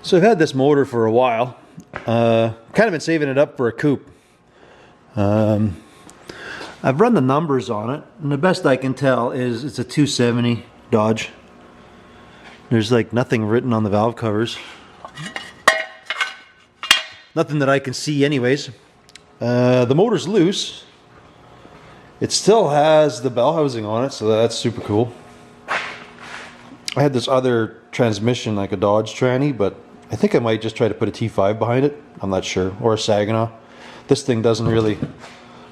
So I've had this motor for a while. Kind of been saving it up for a coupe. I've run the numbers on it, and the best I can tell is it's a 270 Dodge. There's like nothing written on the valve covers. Nothing that I can see anyways. The motor's loose. It still has the bell housing on it, so that's super cool. I had this other transmission, like a Dodge tranny, but I think I might just try to put a T5 behind it. I'm not sure. Or a Saginaw. This thing doesn't really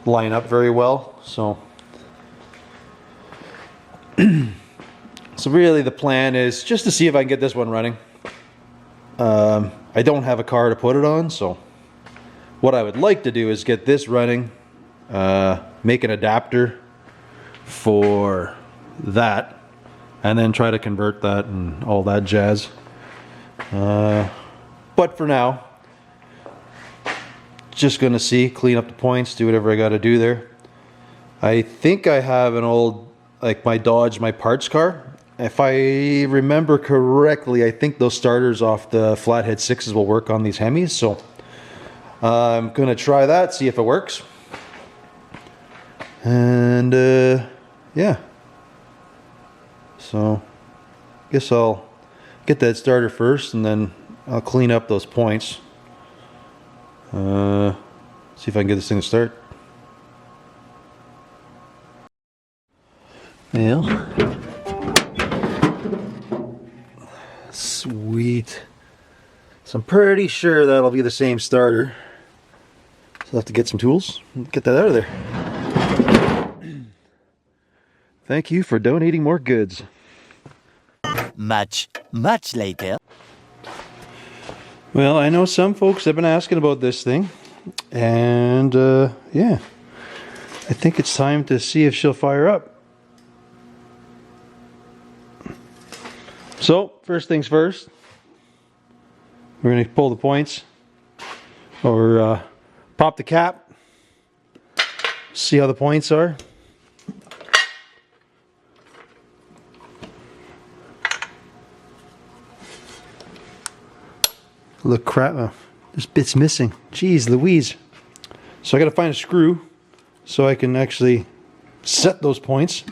line up very well, so so really the plan is just to see if I can get this one running. I don't have a car to put it on, so what I would like to do is get this running, make an adapter for that, and then try to convert that and all that jazz. But for now, just gonna see, clean up the points, do whatever I gotta do there. I think I have an old, like my Dodge, my parts car. If I remember correctly, I think those starters off the flathead 6s will work on these Hemis, so I'm gonna try that, see if it works. And yeah, so guess I'll get that starter first, and then I'll clean up those points. See if I can get this thing to start. Well, sweet. So I'm pretty sure that'll be the same starter. So I'll have to get some tools and get that out of there. Thank you for donating more goods. Much later. Well, I know some folks have been asking about this thing, and yeah, I think it's time to see if she'll fire up. So, first things first, we're going to pull the points, or pop the cap, see how the points are. Look, crap, this bit's missing. Jeez Louise. So I gotta find a screw so I can actually set those points.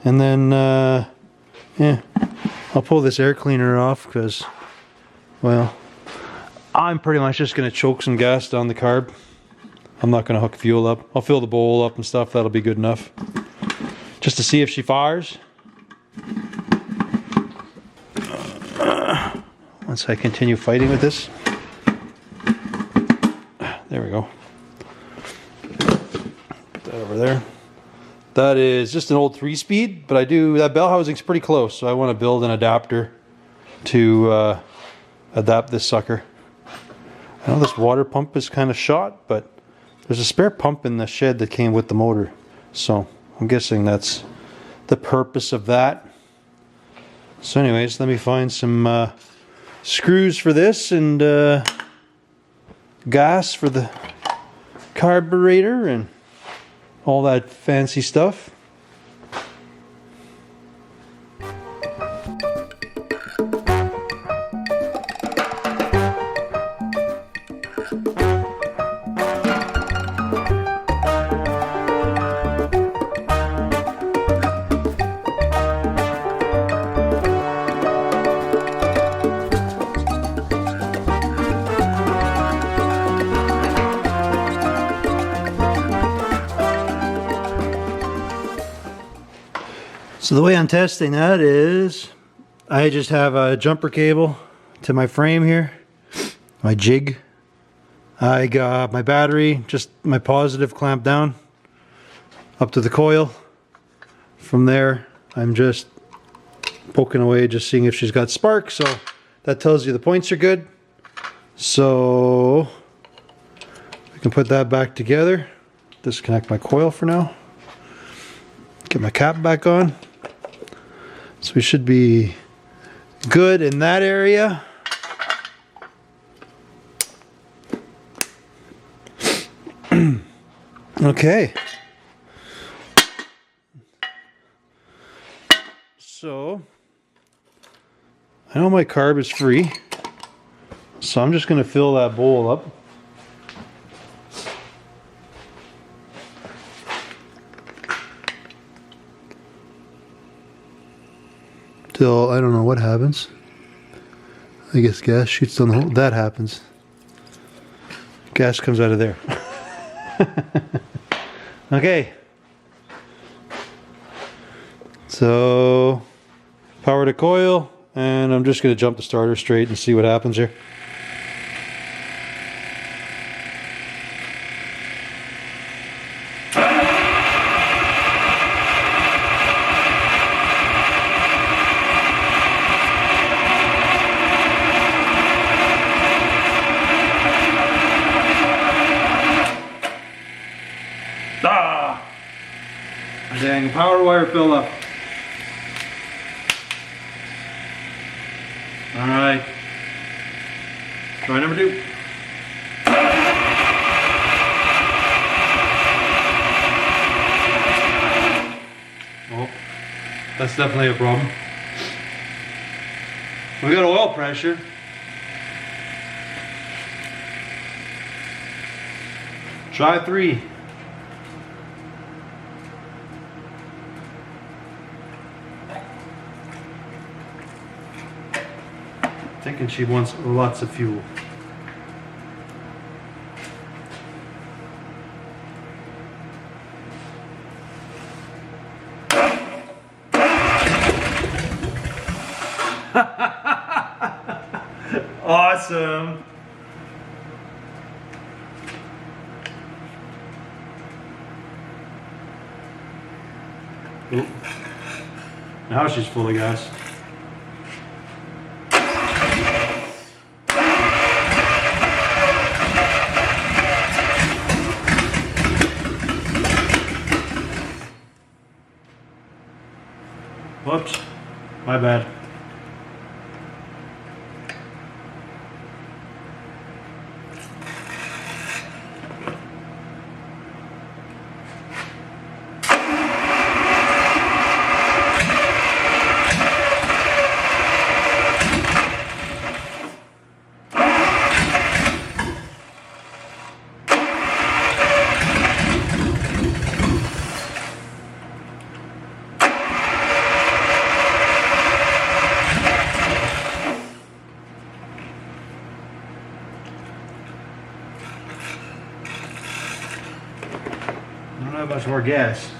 And then, yeah, I'll pull this air cleaner off because, well, I'm pretty much just gonna choke some gas down the carb. I'm not gonna hook fuel up. I'll fill the bowl up and stuff, that'll be good enough. Just to see if she fires. Once I continue fighting with this. There we go. Put that over there. That is just an old 3-speed, but that bell housing's pretty close, so I want to build an adapter to adapt this sucker. I know this water pump is kind of shot, but there's a spare pump in the shed that came with the motor, so I'm guessing that's the purpose of that. So anyways, let me find some screws for this, and gas for the carburetor, and all that fancy stuff. So the way I'm testing that is I just have a jumper cable to my frame here, my jig. I got my battery, just my positive clamped down up to the coil. From there, I'm just poking away, just seeing if she's got spark. So that tells you the points are good. So I can put that back together. Disconnect my coil for now. Get my cap back on. So we should be good in that area. Okay. So I know my carb is free. So I'm just going to fill that bowl up. Till I don't know what happens. I guess gas shoots down the hole. That happens. Gas comes out of there. Okay. So power to coil, and I'm just going to jump the starter straight and see what happens here. Ah! Dang, power wire fell up. Alright. Try number 2. Oh, that's definitely a problem. We got oil pressure. Try 3. Thinking she wants lots of fuel. Awesome. Oop. Now she's full of gas. Whoops, my bad. I don't know how much more gas.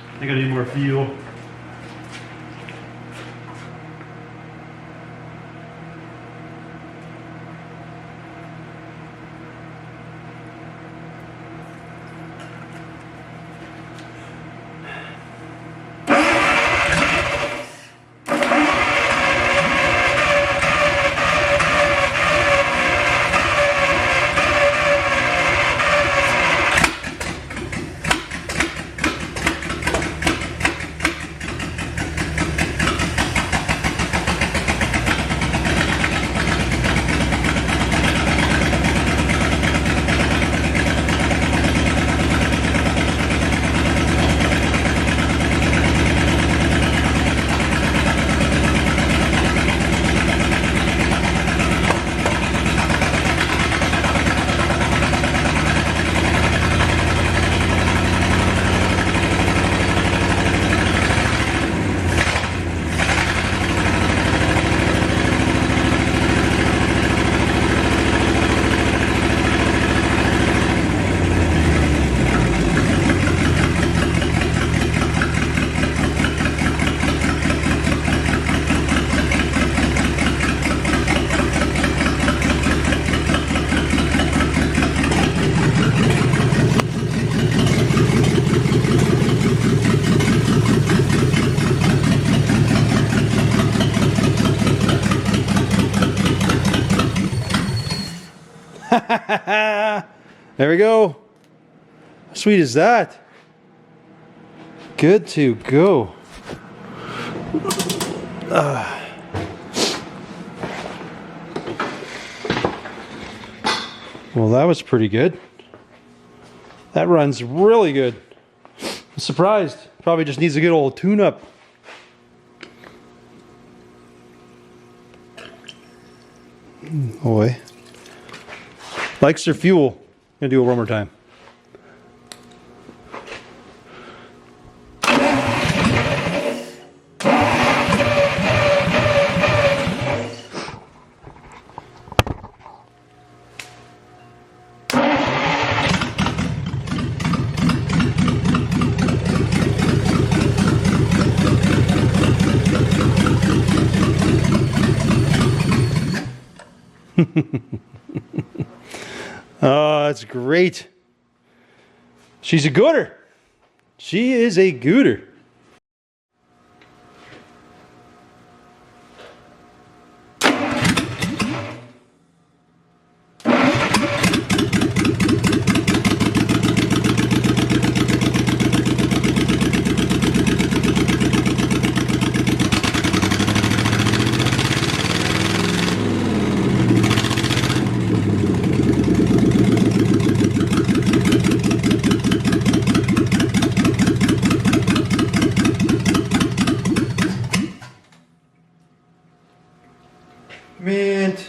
I think I need more fuel. There we go. How sweet is that? Good to go. Well, that was pretty good. That runs really good. I'm surprised. Probably just needs a good old tune-up. Boy. Likes their fuel. Gonna do it one more time. Oh, that's great. She's a gooder. She is a gooder. Mint.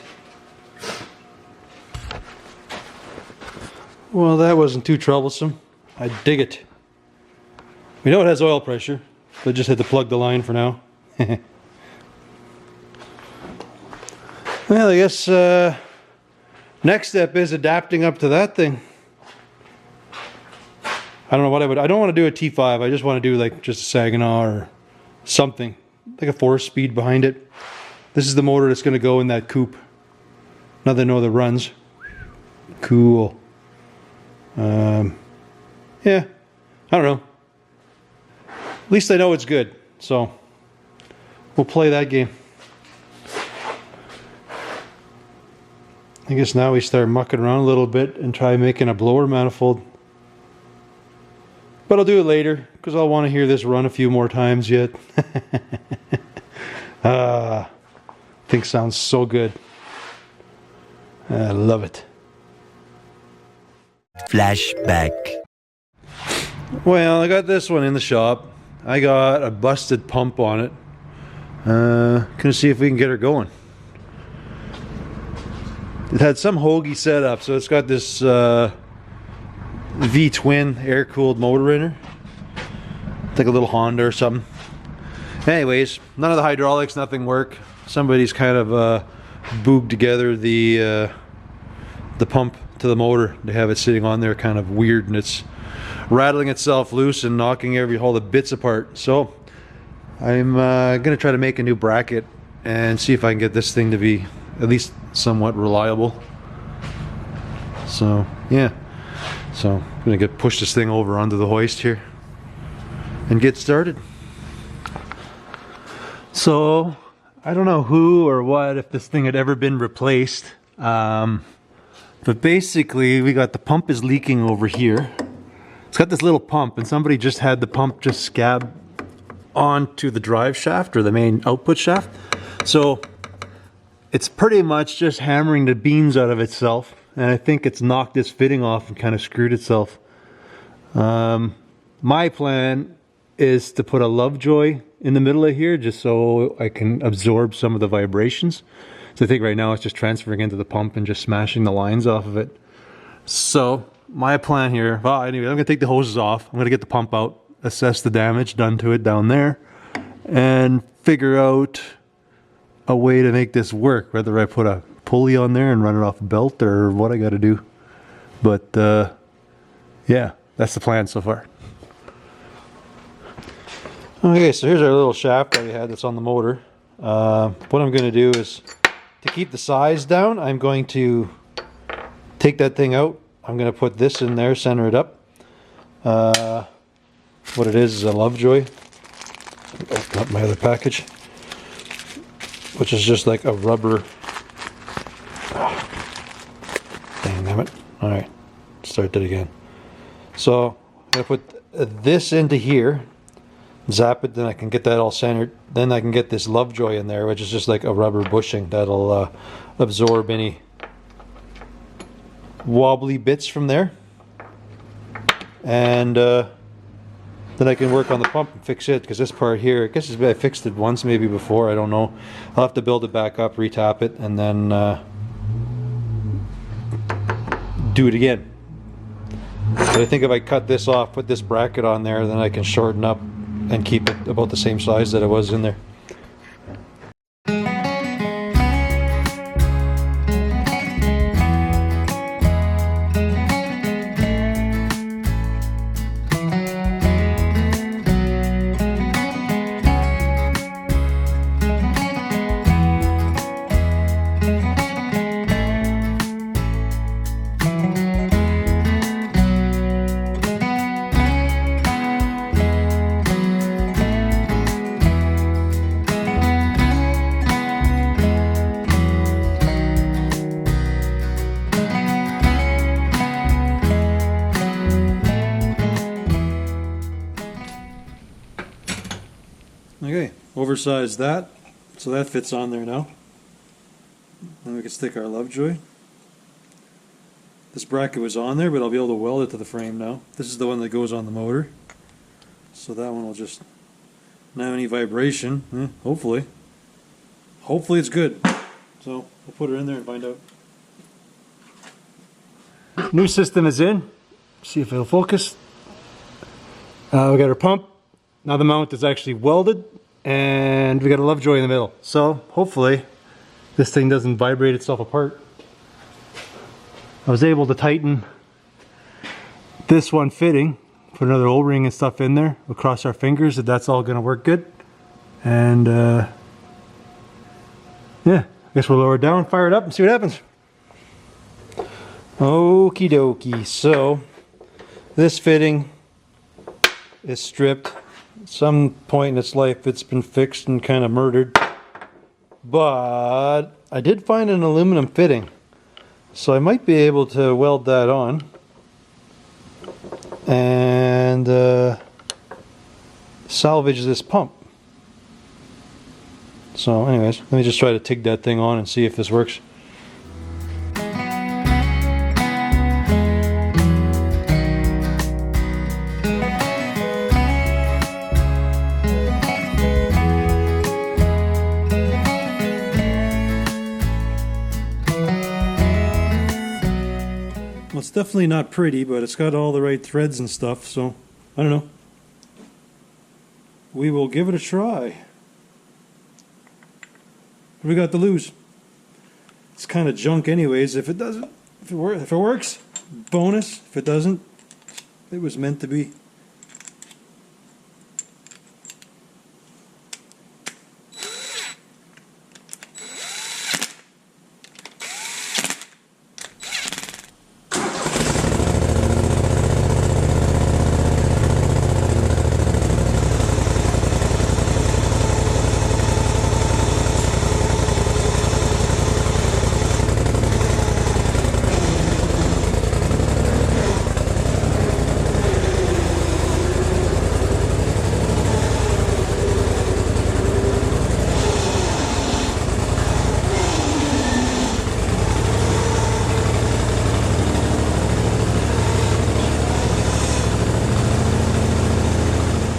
Well, that wasn't too troublesome. I dig it. We know it has oil pressure, but just had to plug the line for now. Well, I guess next step is adapting up to that thing. I don't know what I would. I don't want to do a T5. I just want to do like just a Saginaw or something, like a 4-speed behind it. This is the motor that's going to go in that coupe. Nothing no that runs. Cool. Yeah, I don't know. At least I know it's good. So we'll play that game. I guess now we start mucking around a little bit and try making a blower manifold. But I'll do it later because I'll want to hear this run a few more times yet. Thing sounds so good. I love it. Flashback. Well, I got this one in the shop. I got a busted pump on it. Gonna see if we can get her going. It had some hoagie setup, so it's got this V-twin air-cooled motor in her. Like a little Honda or something. Anyways, none of the hydraulics, nothing work. Somebody's kind of booged together the pump to the motor. They have it sitting on there kind of weird, and it's rattling itself loose and knocking all the bits apart. So I'm gonna try to make a new bracket and see if I can get this thing to be at least somewhat reliable. So yeah, so I'm gonna push this thing over onto the hoist here and get started. So I don't know who or what, if this thing had ever been replaced, but basically we got the pump is leaking over here. It's got this little pump, and somebody just had the pump just scab onto the drive shaft or the main output shaft. So it's pretty much just hammering the beans out of itself, and I think it's knocked this fitting off and kind of screwed itself. My plan is to put a Lovejoy in the middle of here just so I can absorb some of the vibrations. So I think right now it's just transferring into the pump and just smashing the lines off of it. So my plan here, well anyway, I'm gonna take the hoses off. I'm gonna get the pump out, assess the damage done to it down there, and figure out a way to make this work, whether I put a pulley on there and run it off a belt or what I gotta do. But yeah, that's the plan so far. Okay, so here's our little shaft that we had that's on the motor. What I'm going to do is, to keep the size down, I'm going to take that thing out. I'm going to put this in there, center it up. What it is a Lovejoy. Open up my other package, which is just like a rubber. Dang, damn it. Alright, start that again. So I put this into here, zap it, then I can get that all centered. Then I can get this Lovejoy in there, which is just like a rubber bushing that'll absorb any wobbly bits from there. And then I can work on the pump and fix it, because this part here, I guess I fixed it once maybe before, I don't know. I'll have to build it back up, retap it, and then do it again. But I think if I cut this off, put this bracket on there, then I can shorten up and keep it about the same size that it was in there. Okay, oversize that, so that fits on there now. Then we can stick our Lovejoy. This bracket was on there, but I'll be able to weld it to the frame now. This is the one that goes on the motor. So that one will just not have any vibration, hopefully. Hopefully it's good. So we'll put her in there and find out. New system is in. See if it'll focus. We got our pump. Now the mount is actually welded, and we got a Lovejoy in the middle. So hopefully this thing doesn't vibrate itself apart. I was able to tighten this one fitting, put another O-ring and stuff in there. We'll cross our fingers that that's all gonna work good. And yeah, I guess we'll lower it down, fire it up, and see what happens. Okie dokie, so this fitting is stripped. At some point in its life it's been fixed and kind of murdered, but I did find an aluminum fitting, so I might be able to weld that on and salvage this pump. So anyways, let me just try to TIG that thing on and see if this works. Well, it's definitely not pretty, but it's got all the right threads and stuff, so I don't know. We will give it a try. What do we got to lose? It's kind of junk anyways. If it doesn't, if it works, bonus. If it doesn't, it was meant to be.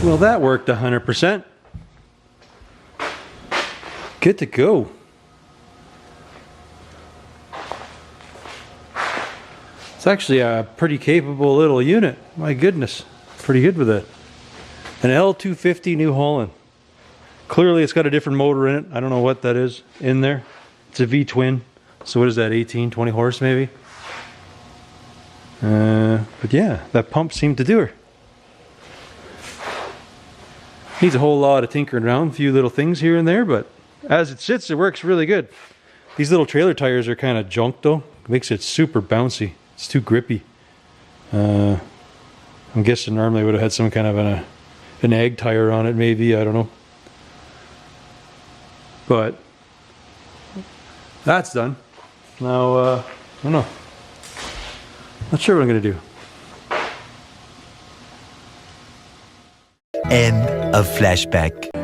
Well, that worked 100%. Good to go. It's actually a pretty capable little unit. My goodness, pretty good with it. An L250 New Holland. Clearly it's got a different motor in it. I don't know what that is in there. It's a V-twin. So what is that, 18, 20 horse maybe? But yeah, that pump seemed to do her. Needs a whole lot of tinkering around, a few little things here and there, but as it sits, it works really good. These little trailer tires are kind of junk though. It makes it super bouncy. It's too grippy. I'm guessing normally I would have had some kind of an ag tire on it maybe, I don't know. But that's done. Now, I don't know. Not sure what I'm gonna do. End of flashback.